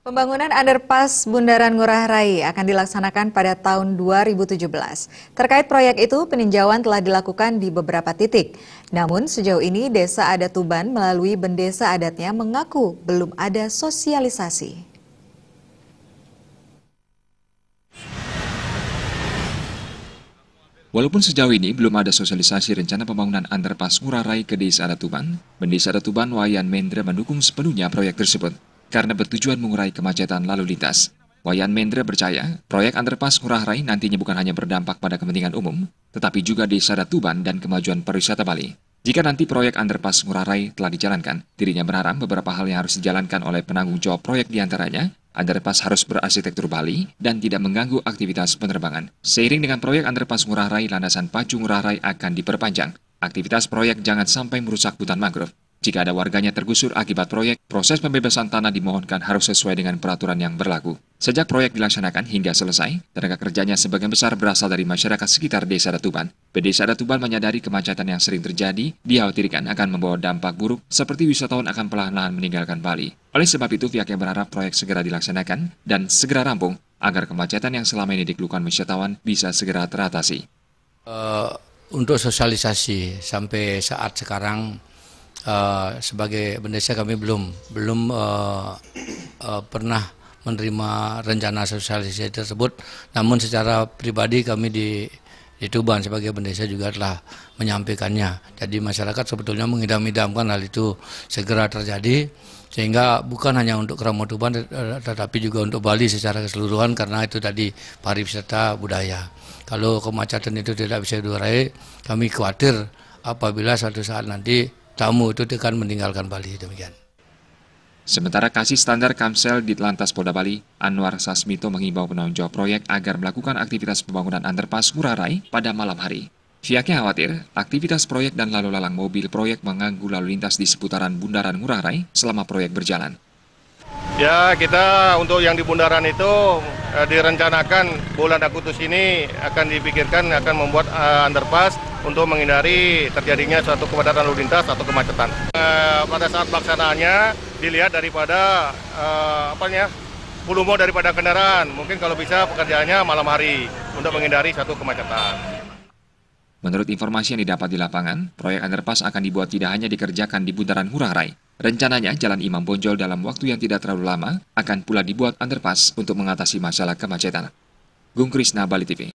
Pembangunan underpass Bundaran Ngurah Rai akan dilaksanakan pada tahun 2017. Terkait proyek itu, peninjauan telah dilakukan di beberapa titik. Namun sejauh ini Desa Adat Tuban melalui bendesa adatnya mengaku belum ada sosialisasi. Walaupun sejauh ini belum ada sosialisasi rencana pembangunan underpass Ngurah Rai ke Desa Adat Tuban, Bendesa Adat Tuban Wayan Mendra mendukung sepenuhnya proyek tersebut karena bertujuan mengurai kemacetan lalu lintas. Wayan Mendra percaya proyek underpass Ngurah Rai nantinya bukan hanya berdampak pada kepentingan umum, tetapi juga Desa Adat Tuban dan kemajuan pariwisata Bali. Jika nanti proyek underpass Ngurah Rai telah dijalankan, dirinya berharap beberapa hal yang harus dijalankan oleh penanggung jawab proyek diantaranya, underpass harus berarsitektur Bali dan tidak mengganggu aktivitas penerbangan. Seiring dengan proyek underpass Ngurah Rai, landasan pacu Ngurah Rai akan diperpanjang. Aktivitas proyek jangan sampai merusak hutan mangrove. Jika ada warganya tergusur akibat proyek, proses pembebasan tanah dimohonkan harus sesuai dengan peraturan yang berlaku. Sejak proyek dilaksanakan hingga selesai, tenaga kerjanya sebagian besar berasal dari masyarakat sekitar Desa Adat Tuban. Desa Adat Tuban menyadari kemacetan yang sering terjadi, dikhawatirkan akan membawa dampak buruk seperti wisatawan akan perlahan-lahan meninggalkan Bali. Oleh sebab itu, pihaknya berharap proyek segera dilaksanakan dan segera rampung agar kemacetan yang selama ini dikeluhkan wisatawan bisa segera teratasi. Untuk sosialisasi sampai saat sekarang, sebagai bendesa kami belum pernah menerima rencana sosialisasi tersebut. Namun secara pribadi kami di Tuban sebagai bendesa juga telah menyampaikannya. Jadi masyarakat sebetulnya mengidam-idamkan hal itu segera terjadi, sehingga bukan hanya untuk Kramo Tuban tetapi juga untuk Bali secara keseluruhan, karena itu tadi pariwisata budaya. Kalau kemacetan itu tidak bisa diurai, kami khawatir apabila suatu saat nanti tamu itu akan meninggalkan Bali, demikian. Sementara Kasih Standar Kamsel Ditlantas Polda Bali, Anwar Sasmito mengimbau penanggung jawab proyek agar melakukan aktivitas pembangunan underpass Ngurah Rai pada malam hari. Pihaknya khawatir aktivitas proyek dan lalu lalang mobil proyek mengganggu lalu lintas di seputaran Bundaran Ngurah Rai selama proyek berjalan. Ya, kita untuk yang di bundaran itu direncanakan bulan Agustus ini akan dipikirkan akan membuat underpass untuk menghindari terjadinya suatu kepadatan lalu lintas atau kemacetan. Pada saat pelaksanaannya dilihat daripada volume daripada kendaraan. Mungkin kalau bisa pekerjaannya malam hari untuk menghindari suatu kemacetan. Menurut informasi yang didapat di lapangan, proyek underpass akan dibuat tidak hanya dikerjakan di Bundaran Ngurah Rai. Rencananya, Jalan Imam Bonjol dalam waktu yang tidak terlalu lama akan pula dibuat underpass untuk mengatasi masalah kemacetan. Gung Krisna, Bali TV.